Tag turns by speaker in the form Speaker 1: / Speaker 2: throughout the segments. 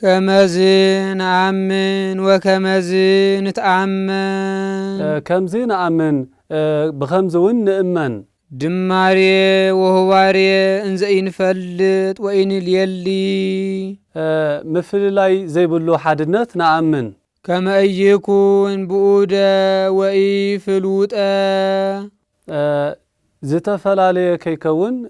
Speaker 1: كمزين نأمن وكمزين نتأمن
Speaker 2: كمزين نأمن بخمزون نأمن
Speaker 1: دماري وهواري انزين فلت وين اليلي
Speaker 2: مفل لاي زي بلو حدنت نأمن
Speaker 1: كما يكون بؤدا وإي فلوت
Speaker 2: زتفلالي كيكون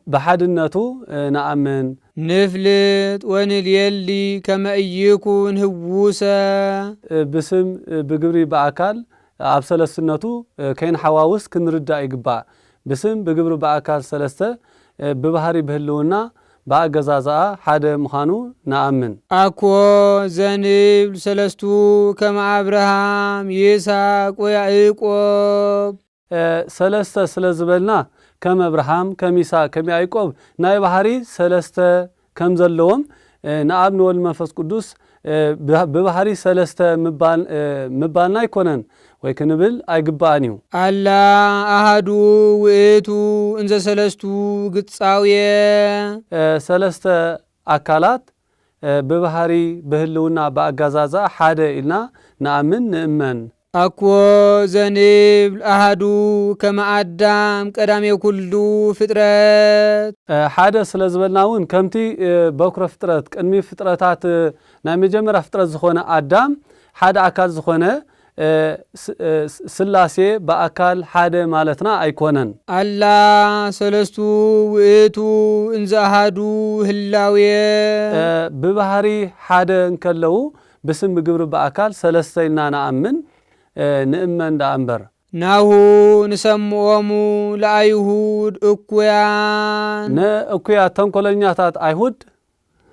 Speaker 2: بحدنتو نأمن
Speaker 1: نفلت ونليلي كما يكون هوسا
Speaker 2: بسم بجبري بأكل عبسل السنتو كين حواوس كنرد إجباء بسم بجبر بأكل سلسة ببهاري بهلونا بأجزازا حدا مخانو نأمن
Speaker 1: أكو زنيب سلستو كما أبراهام يساق ويعقوب
Speaker 2: سلسة سلزبلنا كم أبراهام كم يساق كم يعقوب ناي بحري سلسة كم زلهم نأمن والمنفس قدوس ببحري سلسة مبالنا يكونن ويكنبل أيقبانيو
Speaker 1: الله أحدو وإيتو إنزا سلستو قتصاوية
Speaker 2: سلسة أكالات ببحري بهلونا بأقازازا حادة إلنا نأمن نأمن
Speaker 1: أكو زنيب أحدو كما أدام قدامي كلو فطرات
Speaker 2: حادة سلزبلناون كمتي بكرة فطرات كنمي فطراتات نامي جمرة فطرات زخونة أدام حادة أكال زخونة سلاسي بأكال حادة مالتنا أيكونن
Speaker 1: الله سلستو وإيتو إنزا أحدو هلاوية
Speaker 2: ببحري حادة انكالو بسم بقبر بأكال سلستينا نأمن نأمن دا أمبر
Speaker 1: ناهو نسموامو لأيهود أكويان
Speaker 2: أكويا تنقلنياتات أيهود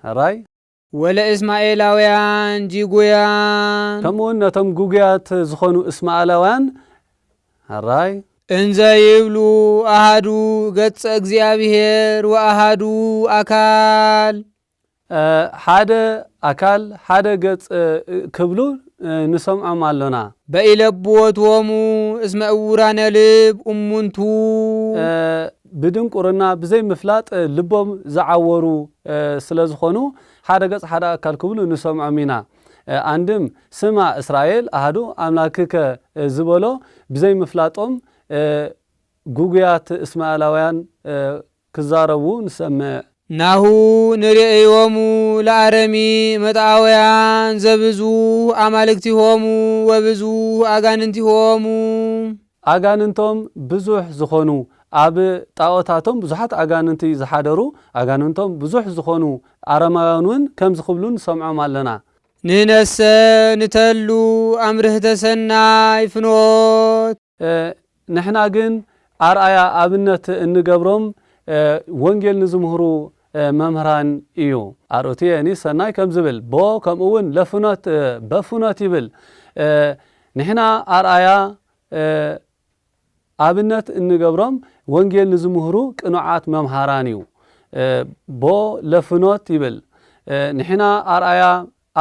Speaker 2: راي
Speaker 1: ولا إسماعيلاويان جيغويان
Speaker 2: كمون نتم جوجيات زخونو إسماعيلاويان راي
Speaker 1: إنزا يبلو أحدو قدس أكزيابيهر وأحدو أكال
Speaker 2: حادة أكال حادة قدس كبلو نسمع مالنا
Speaker 1: بإلبوت ومو اسم أوران لب أمونتو
Speaker 2: بدون قرنا بزي مفلات لبهم زعورو سلازخونو حادة قص حادة أكال كبلو نسمع مينا عندم سمع إسرائيل أهدو أملاكك زبولو بزي مفلاتهم جوجيات إسماعيلاويان كزاربو نسمع
Speaker 1: ناهو نرئيومو لعرمي متعويان زبزو عمالكتي هومو وبزو أغاننتي هومو
Speaker 2: أغاننتهم بزوح زخونو أب طاوتاتهم بزحات أغاننتي زحادرو أغاننتهم بزوح زخونو أرمايانون كم زخبلون سمعوا مالنا
Speaker 1: ننسى نتلو أمره تسناي فنوت
Speaker 2: نحنا جن أرأيا أبنت النجبرم وانجيل نزمهرو ممهران إيو أروتي يعني سناي كم زبل بو كم أون لفنات بفنات يبل نحنا أرأيا أبنت النجبرم وانجيل نزمهرو كنوعات ممهرانيو بو لفنات يبل ንሕና ኣርኣያ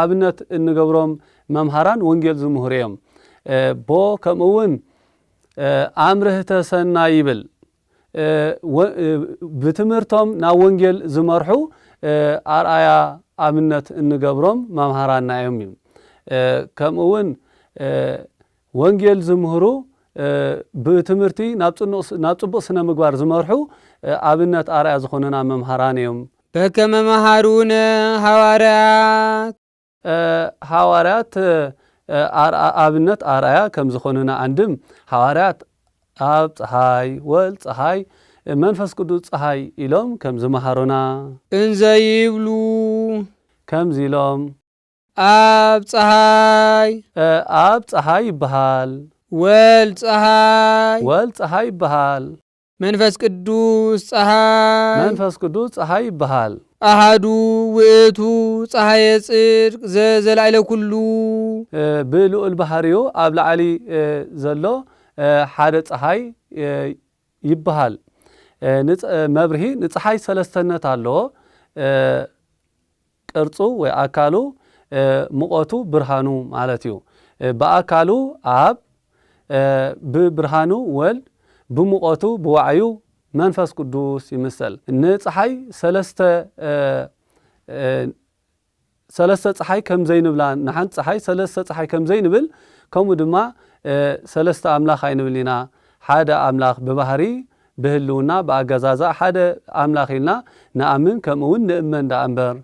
Speaker 2: ኣብነት እንገብሮም መምሃራን ወንጌል ዝምህሩ እዮም ቦ ከምኡውን ኣምርህተ ሰናይ ይብል ብትምህርቶም ናብ ወንጌል ዝመርሑ ኣርኣያ ኣብነት እንገብሮም መምሃራና እዮም ከምኡውን ወንጌል ዝምህሩ ብትምህርቲ ናብ ጽቡቕ ስነ ምግባር ዝመርሑ ኣብነት ኣርኣያ ዝኾኑና መምሃራን እዮም
Speaker 1: በከመ መሃሩነ ሐዋርያት
Speaker 2: ሐዋርያት ኣብነት ኣርኣያ ከም ዝኾኑና አንድም ሐዋርያት ኣብ ፀሐይ ወልድ ፀሐይ መንፈስ ቅዱስ ፀሐይ ኢሎም ከም ዝመሃሩና
Speaker 1: እንዘ ይብሉ
Speaker 2: ከምዚ ኢሎም
Speaker 1: ኣብ
Speaker 2: ፀሐይ ይበሃል
Speaker 1: ወልድ ፀሐይ
Speaker 2: ይበሃል
Speaker 1: መንፈስ ቅዱስ ፀሐይ
Speaker 2: ይበሃል
Speaker 1: ኣሃዱ ውእቱ ፀሐየ ጽድቅ ዘላዕለ ኩሉ
Speaker 2: ብልኡል ባህሪኡ ኣብ ላዕሊ ዘሎ ሓደ ፀሐይ ይበሃል መብርሂ ንፀሐይ ሰለስተነት ኣለዎ ቅርጹ ወይ ኣካሉ ሙቐቱ ብርሃኑ ማለት እዩ ብኣካሉ ኣብ ብብርሃኑ ወልድ ብሙቐቱ ብዋዕዩ መንፈስ ቅዱስ ይምሰል ንፀሐይ ሰለስተ ፀሐይ ከም ዘይንብላ ንሓንቲ ፀሐይ ሰለስተ ፀሐይ ከም ዘይንብል ከምኡ ድማ ሰለስተ ኣምላኽ ኣይንብል ኢና ሓደ ኣምላኽ ብባህሪ ብህልውና ብኣገዛዛ ሓደ ኣምላኽ ኢልና ንኣምን ከምኡውን ንእመን ዳ እምበር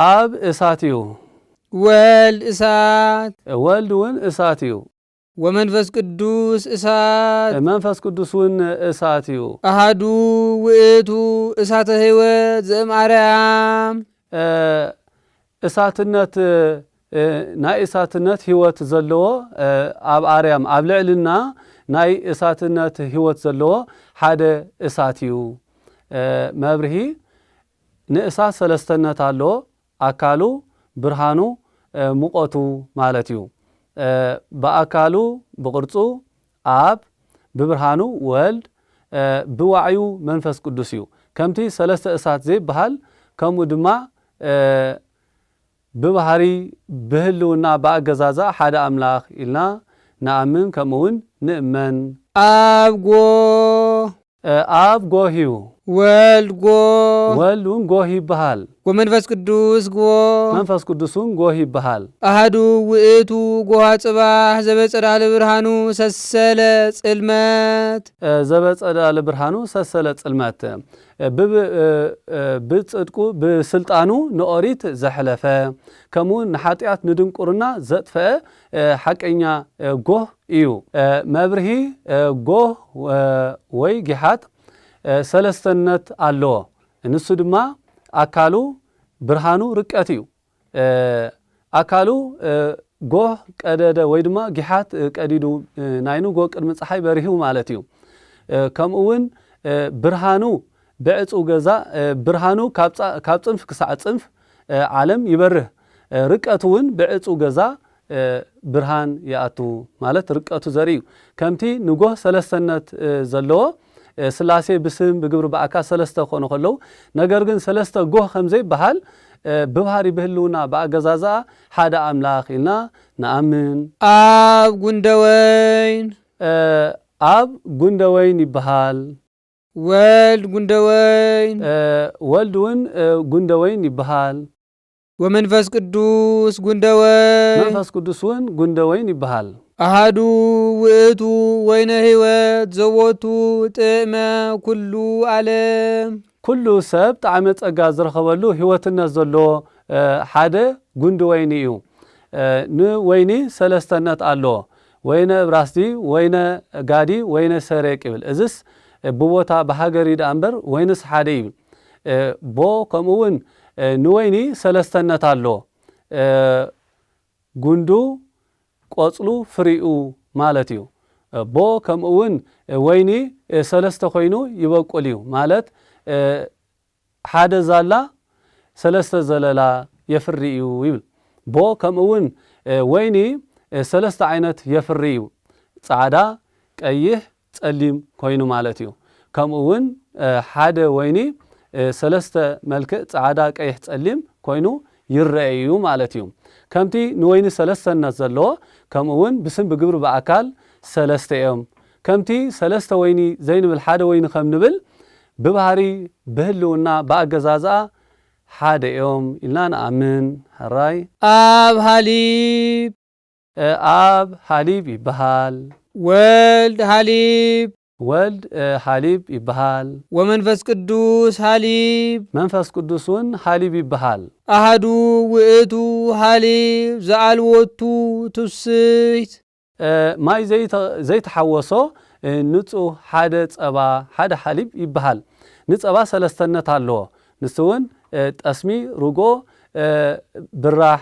Speaker 1: ኣብ
Speaker 2: እሳት እዩ ወልድ እውን እሳት እዩ
Speaker 1: ወመንፈስ ቅዱስ እሳት
Speaker 2: መንፈስ ቅዱስ እውን እሳት እዩ
Speaker 1: ኣሃዱ ውእቱ እሳተ ሕይወት ዘእምአርያም
Speaker 2: እሳትነት ናይ እሳትነት ሕይወት ዘለዎ ኣብ ኣርያም ኣብ ልዕልና ናይ እሳትነት ሕይወት ዘለዎ ሓደ እሳት እዩ መብርሂ ንእሳት ሰለስተነት ኣለዎ ኣካሉ ብርሃኑ ሙቐቱ ማለት እዩ ብኣካሉ ብቅርጹ ኣብ ብብርሃኑ ወልድ ብዋዕዩ መንፈስ ቅዱስ እዩ ከምቲ ሰለስተ እሳት ዘይበሃል ከምኡ ድማ ብባህሪ ብህልውና ብኣገዛዛ ሓደ ኣምላኽ ኢልና ንኣምን ከምኡውን ንእመን ኣብ ጎህ እዩ
Speaker 1: ወልድ
Speaker 2: እውን ጎህ ይበሃል
Speaker 1: ወመንፈስ ቅዱስ
Speaker 2: መንፈስ ቅዱስ እውን ጎህ ይበሃል
Speaker 1: ኣሃዱ ውእቱ ጎሃ ጽባህ ዘበጸዳለ ብርሃኑ ሰሰለ ጽልመት ብጽድቁ ብስልጣኑ ንኦሪት ዘሕለፈ ከምኡውን ንሓጢኣት ንድንቁርና ዘጥፈአ ሓቀኛ ጎህ እዩ መብርሂ ጎህ ወይ ጊሓት ሰለስተነት ኣለዎ ንሱ ድማ ኣካሉ ብርሃኑ ርቀት እዩ ኣካሉ ጎህ ቀደደ ወይ ድማ ጊሓት ቀዲዱ ናይኑ ጎህ ቅድሚ ፀሓይ በሪሁ ማለት እዩ ከምኡውን ብርሃኑ ብዕፁ ገዛ ብርሃኑ ካብ ጽንፍ ክሳዕ ጽንፍ ዓለም ይበርህ ርቀቱ እውን ብዕፁ ገዛ ብርሃን ይኣቱ ማለት ርቀቱ ዘርኢ ከምቲ ንጎህ ሰለስተነት ዘለዎ ስላሴ ብስም ብግብሪ በኣካል ሰለስተ ኮኑ ከለው ነገር ግን ሰለስተ ጎህ ከም ዘይበሃል ብባህሪ ብህልውና ብኣገዛዛ ሓደ ኣምላኽ ኢልና ንኣምን ኣብ
Speaker 2: ጉንደወይን ይበሃል
Speaker 1: ወልድ
Speaker 2: እውን ጉንደወይን ይበሃል
Speaker 1: ወመንፈስ ቅዱስ
Speaker 2: እውን ጉንደወይን ይበሃል
Speaker 1: ኣሃዱ ውእቱ ወይነ ሕይወት ዘወቱ ጥዕመ ኩሉ ዓለም
Speaker 2: ኩሉ ሰብ ጣዕመ ጸጋ ዝረኸበሉ ሕይወትነት ዘለዎ ሓደ ጉንዲ ወይኒ እዩ ንወይኒ ሰለስተነት ኣለዎ ወይነ ብራስዲ ወይነ ጋዲ ወይነ ሰረቅ ይብል እዝስ ብቦታ ብሃገር ይዳ እምበር ወይንስ ሓደ ይብል ቦ ከምኡውን ንወይኒ ሰለስተነት ኣለዎ ጉንዱ ቆጽሉ ፍሪኡ ማለት እዩ ቦ ከምኡውን ወይኒ ሰለስተ ኮይኑ ይበቁል እዩ ማለት ሓደ ዛላ ሰለስተ ዘለላ የፍሪ እዩ ይብል ቦ ከምኡውን ወይኒ ሰለስተ ዓይነት የፍሪ እዩ ጻዕዳ ቀይሕ ጸሊም ኮይኑ ማለት እዩ ከምኡውን ሓደ ወይኒ
Speaker 1: ሰለስተ መልክዕ ጻዕዳ ቀይሕ ጸሊም ኮይኑ ይረአዩ ማለት እዩ ከምቲ ንወይኒ ሰለስተነት ዘለዎ ከምኡውን ብስም ብግብሪ በአካል ሰለስተ እዮም ከምቲ ሰለስተ ወይኒ ዘይንብል ሓደ ወይኒ ከም ንብል ብባህሪ ብህልውና በአገዛዝኣ ሓደ እዮም ኢልና ንኣምን ሕራይ አብ ሃሊብ ይበሃል
Speaker 2: ወልድ ሃሊብ
Speaker 1: ወልድ ሃሊብ ይበሃል
Speaker 2: ወመንፈስ ቅዱስ ሃሊብ
Speaker 1: መንፈስ ቅዱስን ሃሊብ ይበሃል
Speaker 2: አሃዱ ውእቱ ሃሊብ ዘአልወቱ ትውስት
Speaker 1: ማይ ዘይተሓወሶ ንጹህ ሓደ ጸባ ሓደ ሃሊብ ይበሃል ንጸባ ሰለስተነት ኣለዎ ንስውን ጠስሚ ርጎ ብራህ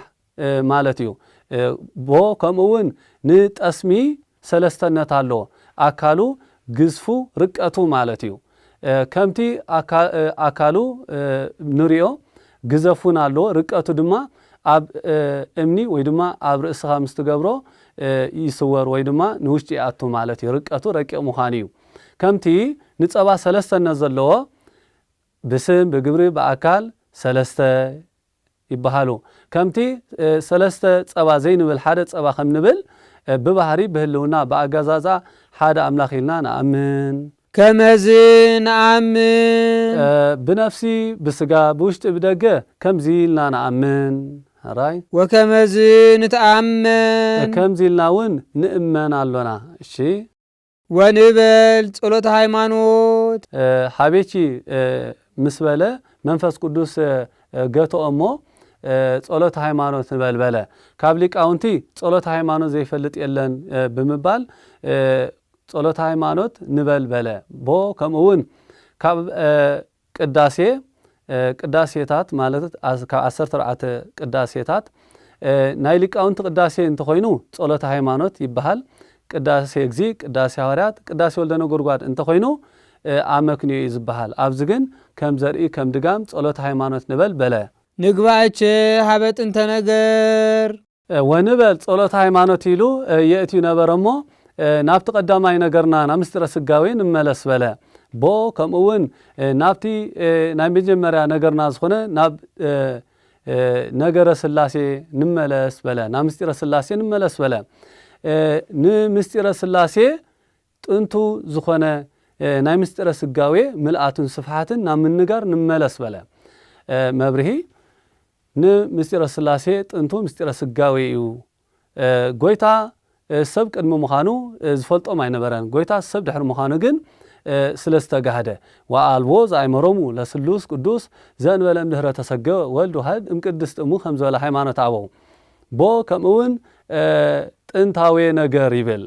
Speaker 1: ማለት እዩ ቦ ከምኡውን ንጠስሚ ሰለስተነት ኣለዎ አካሉ ግዝፉ ርቀቱ ማለት እዩ ከምቲ አካሉ ንሪኦ ግዘፉን ኣለዎ ርቀቱ ድማ ኣብ እምኒ ወይ ድማ ኣብ ርእስኻ ምስ ትገብሮ ይስወር ወይ ድማ ንውሽጢ ይኣቱ ማለት እዩ ርቀቱ ረቂቕ ምዃኑ እዩ ከምቲ ንጸባ ሰለስተነት ዘለዎ ብስም ብግብሪ በአካል ሰለስተ ይበሃሉ ከምቲ ሰለስተ ጸባ ዘይንብል ሓደ ጸባ ከም ንብል ብባህሪ ብህልውና በአገዛዛ ሓደ አምላኽ ኢልና ንኣምን
Speaker 2: ከመዝ ንኣምን
Speaker 1: ብነፍሲ ብስጋ ብውሽጢ ብደገ ከምዚ ኢልና ንኣምን ራይ
Speaker 2: ወከመዝ ንተኣመን
Speaker 1: ከምዚ ኢልና እውን ንእመን ኣሎና እሺ
Speaker 2: ወንበል ጸሎተ ሃይማኖት
Speaker 1: ሃቤቺ ምስ በለ መንፈስ ቅዱስ ገቶ እሞ ጸሎተ ሃይማኖት ንበልበለ ካብ ሊቃውንቲ ጸሎተ ሃይማኖት ዘይፈልጥ የለን ብምባል ጸሎተ ሃይማኖት ንበልበለ ቦ ከምኡውን ካብ ቅዳሴታት ማለት ካብ 14 ቅዳሴታት ናይ ሊቃውንቲ ቅዳሴ እንተኮይኑ ጸሎተ ሃይማኖት ይበሃል ቅዳሴ እግዚ ቅዳሴ ሐዋርያት ቅዳሴ ወልደ ነጎድጓድ እንተኮይኑ አመክንዮ ይዝበሃል ኣብዚ ግን ከም ዘርኢ ከም ድጋም ጸሎተ ሃይማኖት ንበልበለ
Speaker 2: ንግባእቸ ሃበት እንተ ነገር
Speaker 1: ወንበል ጸሎተ ሃይማኖት ኢሉ የእትዩ ነበረ እሞ ናብቲ ቀዳማይ ነገርና ናብ ምስጢረ ስጋዌ ንመለስ በለ ቦ ከምኡውን ናብቲ ናይ መጀመርያ ነገርና ዝኾነ ናብ ነገረ ስላሴ ንመለስ በለ ናብ ምስጢረ ስላሴ ንመለስ በለ ንምስጢረ ስላሴ ጥንቱ ዝኾነ ናይ ምስጢረ ስጋዌ ምልአቱን ስፍሓትን ናብ ምንጋር ንመለስ በለ መብርሂ ንምስጢረ ስላሴ ጥንቱ ምስጢረ ስጋዌ እዩ ጎይታ ሰብ ቅድሚ ምዃኑ ዝፈልጦም ኣይነበረን ጎይታ ሰብ ድሕሪ ምዃኑ ግን ስለዝተጋህደ ወአልቦ ዘአይመሮሙ ለስሉስ ቅዱስ ዘእንበለ እምድኅረ ተሰገወ ወልድ ዋሕድ እምቅድስት እሙ ከም ዝበለ ሃይማኖት አበው ቦ ከምኡውን ጥንታዊ ነገር ይብል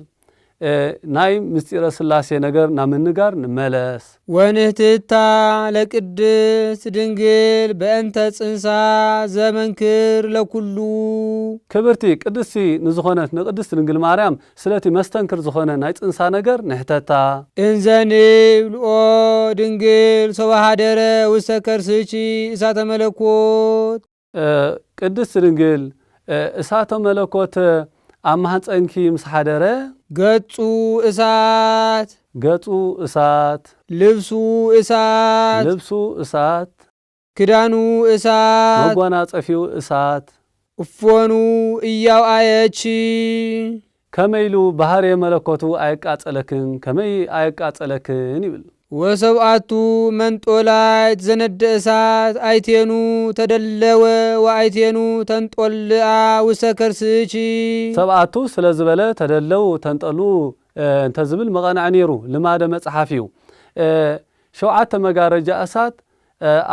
Speaker 1: ናይ ምስጢረ ስላሴ ነገር ናብ ምንጋር ንመለስ
Speaker 2: ወንህትታ ለቅድስት ድንግል በእንተ ጽንሳ ዘመንክር ለኩሉ
Speaker 1: ክብርቲ ቅድስቲ ንዝኾነት ንቅድስት ድንግል ማርያም ስለቲ መስተንክር ዝኾነ ናይ ጽንሳ ነገር ንሕተታ
Speaker 2: እንዘንብልኦ ድንግል ሰባሃደረ ውስተ ከርስቺ እሳተ መለኮት
Speaker 1: ቅድስት ድንግል እሳተ መለኮት ኣብ ማህፀንኪ ምስ ሓደረ
Speaker 2: ገጹ እሳት ልብሱ እሳት ክዳኑ እሳት
Speaker 1: መጓናጸፊው እሳት
Speaker 2: እፎኑ እያው አየቺ
Speaker 1: ከመይሉ ባህር የመለኮቱ አይቃጸለክን ከመይ አይቃጸለክን ይብል
Speaker 2: ወሰብአቱ መንጦላይት ዘነደ እሳት አይቴኑ ተደለወ ወአይቴኑ ተንጦልአ ውስተ ከርስቺ
Speaker 1: ሰብአቱ ስለዝበለ ተደለው ተንጠሉ እንተዝብል መቐናዕ ነይሩ ልማደ መጽሓፍ እዩ ሸውዓተ መጋረጃ እሳት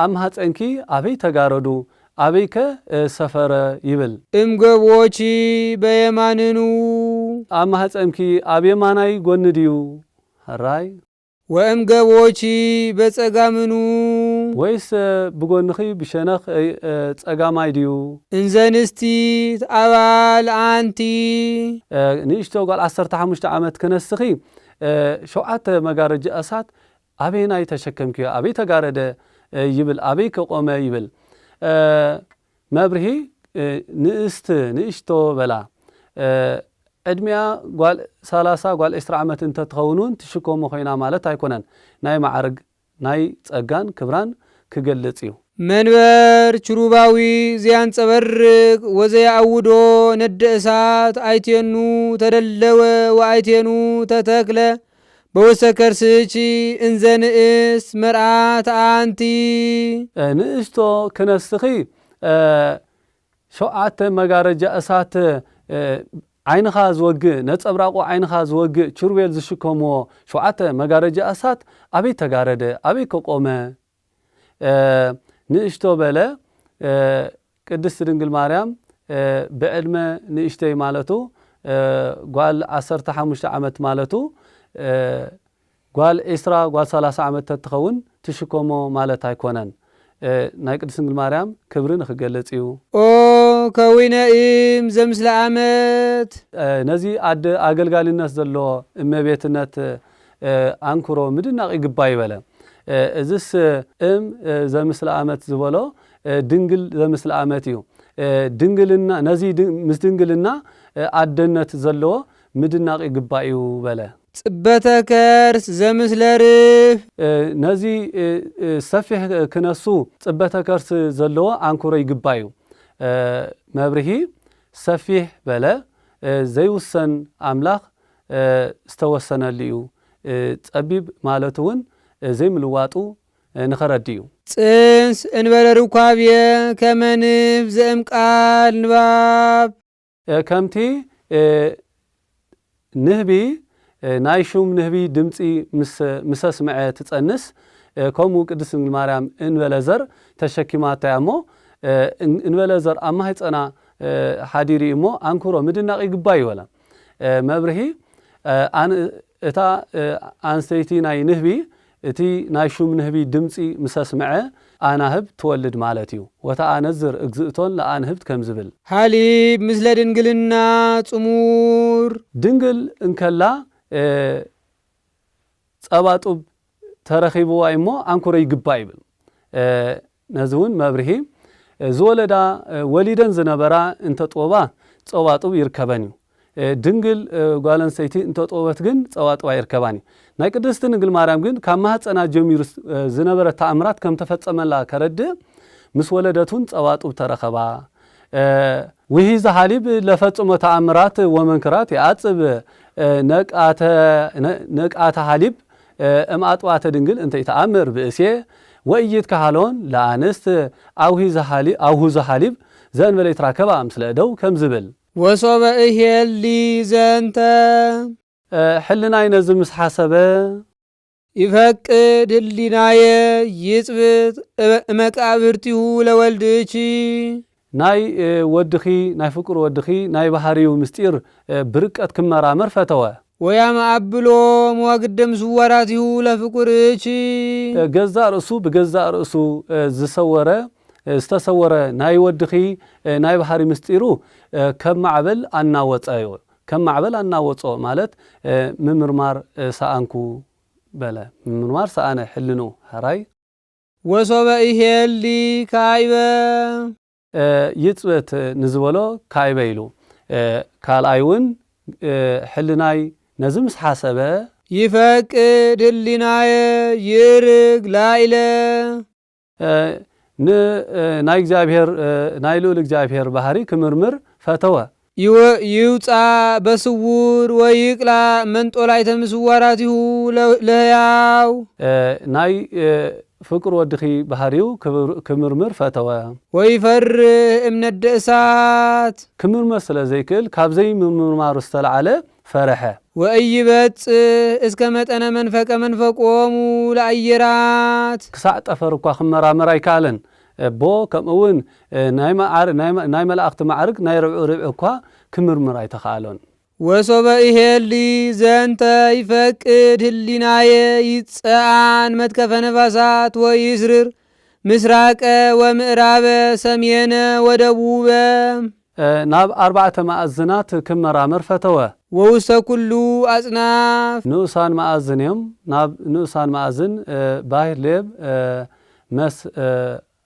Speaker 1: ኣብ ማህፀንኪ አበይ ተጋረዱ አበይከ ሰፈረ ይብል
Speaker 2: እምገቦቺ በየማንኑ
Speaker 1: ኣብ ማህፀንኪ ኣብ የማናይ ጎኒ ድዩ ራይ
Speaker 2: ወእምገቦቺ በጸጋምኑ
Speaker 1: ወይስ ብጎንኺ ብሸነኽ ጸጋማይ ድዩ
Speaker 2: እንዘንስቲት ኣባል አንቲ
Speaker 1: ንእሽቶ ጓል 15 ዓመት ክነስኺ ሸውዓተ መጋረጃ እሳት አበይ ናይ ተሸከምኪዮ አበይ ተጋረደ ይብል አበይ ከቆመ ይብል መብርሂ ንእሽቶ በላ ዕድሚያ ጓል 30 ጓል 20 ዓመት እንተትኸውኑን ትሽከሞ ኮይና ማለት ኣይኮነን ናይ ማዕርግ ናይ ጸጋን ክብራን ክገልጽ እዩ።
Speaker 3: መንበር ችሩባዊ ዘያንጸበርቅ ወዘያአውዶ ነደ እሳት አይቴኑ ተደለወ ወአይቴኑ ተተክለ በወሰከርስቺ እንዘንእስ መርአት አንቲ
Speaker 1: ንእስቶ ክነስኺ ሸውዓተ መጋረጃ እሳት ዓይንኻ ዝወግእ ነጸብራቁ ዓይንኻ ዝወግእ ችሩቤል ዝሽከምዎ ሸውዓተ መጋረጃ እሳት ኣበይ ተጋረደ ኣበይ ከቆመ ንእሽቶ በለ ቅድስት ድንግል ማርያም ብዕድመ ንእሽተይ ማለቱ ጓል 15 ዓመት ማለቱ ጓል 20 ጓል 30 ዓመት ተትኸውን ትሽከሞ ማለት ኣይኮነን። ናይ ቅድስት ድንግል ማርያም ክብሪ ንክገለጽ እዩ።
Speaker 3: ኦ ከዊነኢም ዘምስለ ዓመት
Speaker 1: ነዚ ኣገልጋሊነት ዘለዎ እመቤትነት አንኩሮ ምድናቕ ይግባ ይበለ። እዝስ ዘምስለ ዓመት ዝበሎ ድንግል ዘምስለ ዓመት እዩ። ድንግልና ነዚ ምስ ድንግልና ኣደነት ዘለዎ ምድናቕ ይግባ እዩ በለ።
Speaker 3: ጽበተ ከርስ ዘምስለ ርፍ
Speaker 1: ነዚ ሰፊሕ ክነሱ ጽበተ ከርስ ዘለዎ አንኩሮ ይግባ እዩ። መብርሂ ሰፊሕ በለ ዘይውሰን አምላኽ ዝተወሰነሉ እዩ። ጸቢብ ማለት እውን ዘይምልዋጡ ንኸረዲ እዩ።
Speaker 3: ጽንስ እንበለ ርኳብየ ከመንፍ ዘእምቃል ንባብ
Speaker 1: ከምቲ ንህቢ ናይ ሹም ንህቢ ድምፂ ምሰስምዐ ትጸንስ ከምኡ ቅድስት ድንግል ማርያም እንበለዘር ተሸኪማታ እሞ እንበለዘር ኣብ ማህፀና ሓዲሪ እሞ አንኩሮ ምድናቕ ይግባ ይበላ። መብርሂ እታ አንስተይቲ ናይ ንህቢ እቲ ናይ ሹም ንህቢ ድምፂ ምሰስምዐ ኣናህብ ትወልድ ማለት እዩ። ወተኣነዝር እግዝእቶን ለኣንህብት ከም ዝብል
Speaker 3: ሃሊብ ምስለ ድንግልና ጽሙር
Speaker 1: ድንግል እንከላ ጸባጡብ ተረኺብዋ እሞ አንኩሮ ይግባ ይብል። ነዚ እውን መብርሂ ዝወለዳ ወሊደን ዝነበራ እንተጥበባ ጸባጡብ ይርከበን እዩ። ድንግል ጓል ኣንስተይቲ እንተጥበበት ግን ጸባጡባ ይርከባን እዩ። ናይ ቅድስት ድንግል ማርያም ግን ካብ ማህፀና ጀሚሩ ዝነበረ ተኣምራት ከም ተፈጸመላ ከረድእ ምስ ወለደቱን ጸባጡብ ተረኸባ። ውሂዘ ሃሊብ ለፈጽሞ ተኣምራት ወመንክራት ይዓጽብ ነቃተ ሃሊብ እምኣጥባተ ድንግል እንተ ይተኣምር ብእሴ ወእይት ካሃሎን ለኣንስት ኣውሁዘ ሃሊብ ዘእንበለ ይትራከባ ምስለ እደው ከም ዝብል
Speaker 3: ወሶበ እሄሊ ዘንተ
Speaker 1: ሕልናይ ነዚ ምስ ሓሰበ
Speaker 3: ይፈቅድ ህሊናየ ይጽብት እመቃብርቲሁ ለወልድቺ
Speaker 1: ናይ ወድኺ ናይ ፍቅር ወድኺ ናይ ባህሪው ምስጢር ብርቀት ክመራመር ፈተወ።
Speaker 3: ወያማአብሎ መዋግደ ምስዋራቲሁ ለፍቁርቺ
Speaker 1: ገዛእ ርእሱ ብገዛእ ርእሱ ዝተሰወረ ናይ ወድኺ ናይ ባህሪ ምስጢሩ ከም ማዕበል ኣናወፀዮ ከም ማዕበል ኣናወጾ ማለት ምምርማር ሰኣንኩ በለ ምምርማር ሰኣነ ሕልኑ ሃራይ
Speaker 3: ወሶበ ይሄሊ ካይበ
Speaker 1: ይጽበት ንዝበሎ ካይበ ኢሉ ካልኣይ እውን ሕልናይ ነዚ ምስ ሓሰበ
Speaker 3: ይፈቅድ ህሊናየ ይርግ ላይለ
Speaker 1: ናይ እግዚአብሔር ናይ ልዑል እግዚአብሔር ባህሪ ክምርምር ፈተወ።
Speaker 3: ይውፃ በስውር ወይቅላ መንጦላይተ ምስዋራቲሁ ለህያው
Speaker 1: ናይ ፍቅር ወድኺ ባህሪው ክምርምር ፈተወ።
Speaker 3: ወይፈርህ እምነደ እሳት
Speaker 1: ክምርመር ስለ ዘይክእል ካብዘይ ምርማሩ ዝተለዓለ ፈረሐ።
Speaker 3: ወእይበጽሕ እስከ መጠነ መንፈቀ መንፈቆሙ ለአየራት
Speaker 1: ክሳዕ ጠፈር እኳ ክመራመር ኣይከኣለን ቦ ከምኡውን ናይ መላእኽቲ ማዕርግ ናይ ርብዑ እኳ ክምርምር ኣይተኸኣሎን።
Speaker 3: ወሶበ ይሄሊ ዘንተ ይፈቅድ ህሊናየ ይጸአን መትከፈ ነፋሳት ወይስርር ምስራቀ ወምዕራበ ሰሜነ ወደቡበ
Speaker 1: ናብ 4 ማዕዝናት ክመራመር ፈተወ።
Speaker 3: ወውስተ ኩሉ አጽናፍ
Speaker 1: ንኡሳን ማዕዝን እዮም። ናብ ንኡሳን ማዕዝን ባሕር ሌብ መስ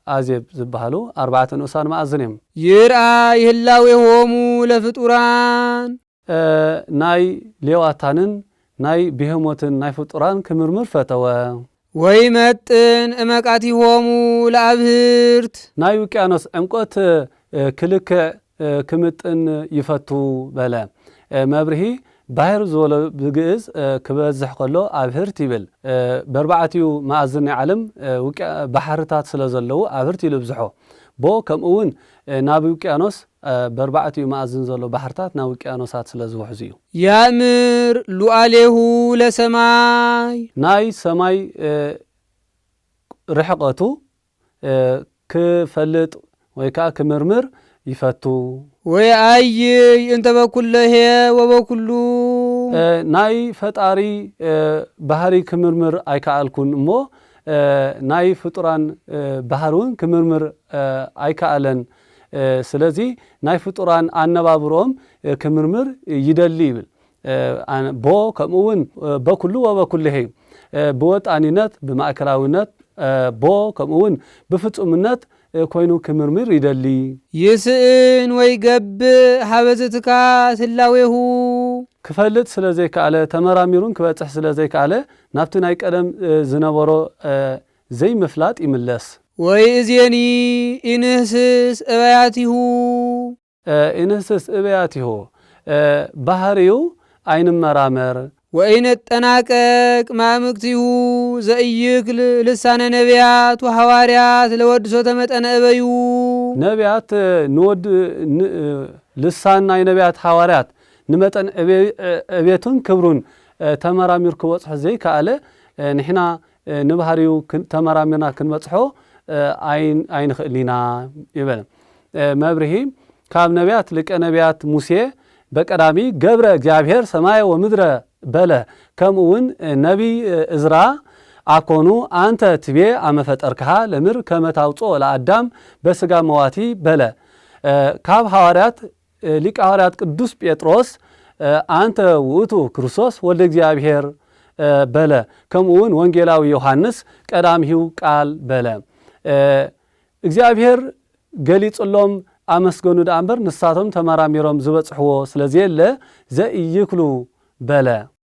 Speaker 1: ኣዜብ ዝበሃሉ 4 ንኡሳን ማዕዝን እዮም።
Speaker 3: ይርአይ ህላዌሆሙ ለፍጡራን
Speaker 1: ናይ ሌዋታንን ናይ ብሄሞትን ናይ ፍጡራን ክምርምር ፈተወ።
Speaker 3: ወይ መጥን እመቃቲሆሙ ለአብህርት
Speaker 2: ናይ ውቅያኖስ ዕምቆት ክልክዕ ክምጥን ይፈቱ በለ መብርሂ ባሕር ዝበሎ ብግእዝ ክበዝሕ ከሎ ኣብህርት ይብል በርባዕትዩ ማእዝን ናይ ዓለም ባሕርታት ስለ ዘለዉ ኣብህርት ይልብዝሖ ቦ ከምኡውን ናብ ውቅያኖስ በርባዕትዩ ማእዝን ዘሎ ባሕርታት ናብ ውቅያኖሳት ስለ ዝውሕዙ እዩ
Speaker 3: ያእምር ሉዓሌሁ ለሰማይ
Speaker 2: ናይ ሰማይ ርሕቐቱ ክፈልጥ ወይ ከዓ ክምርምር ይፈቱ
Speaker 3: ወይ አይይ እንተ በኩለሄ ወበኩሉ
Speaker 2: ናይ ፈጣሪ ባህሪ ክምርምር ኣይከኣልኩን እሞ ናይ ፍጡራን ባህሪ እውን ክምርምር ኣይከኣለን ስለዚ ናይ ፍጡራን ኣነባብሮም ክምርምር ይደሊ ይብል ቦ ከምኡውን በኩሉ ወበኩልሄ ብወጣኒነት ብማእከላዊነት ቦ ከምኡውን ብፍጹምነት ኮይኑ ክምርምር ይደሊ
Speaker 3: ይስእን ወይ ገብእ ሓበዝትካ ስላዌሁ
Speaker 2: ክፈልጥ ስለ ዘይከኣለ ተመራሚሩን ክበፅሕ ስለ ዘይከኣለ ናብቲ ናይ ቀደም ዝነበሮ ዘይምፍላጥ ይምለስ
Speaker 3: ወይ እዜኒ ኢንህስስ እበያቲሁ
Speaker 2: ኢንህስስ እበያቲሁ ባህሪዩ ኣይንመራመር
Speaker 3: ወይነጠናቀቅ ማእምቅቲሁ ዘእይክል ልሳነ ነቢያት ወሐዋርያት ለወድሶ ተመጠነ እበዩ
Speaker 2: ነቢያት ንወድ ልሳን ናይ ነቢያት ሐዋርያት ንመጠን እቤቱን ክብሩን ተመራሚር ክበፅሖ ዘይከኣለ ንሕና ንባህሪዩ ተመራሚርና ክንበፅሖ ኣይንኽእሊና ይበል መብርሂ ካብ ነቢያት ልቀ ነቢያት ሙሴ በቀዳሚ ገብረ እግዚአብሔር ሰማይ ወምድረ በለ ከምኡውን ነቢ እዝራ አኮኑ አንተ ትቤ አመፈጠርክሃ ለምር ከመታውጾ ለአዳም በስጋ መዋቲ በለ ካብ ሐዋርያት ሊቀ ሐዋርያት ቅዱስ ጴጥሮስ አንተ ውእቱ ክርስቶስ ወልደ እግዚአብሔር በለ ከምኡውን ወንጌላዊ ዮሐንስ ቀዳሚው ቃል በለ እግዚአብሔር ገሊጽሎም አመስገኑ ዳንበር ንሳቶም ተመራሚሮም ዝበጽሕዎ ስለዚህ ዘኢይክሉ በለ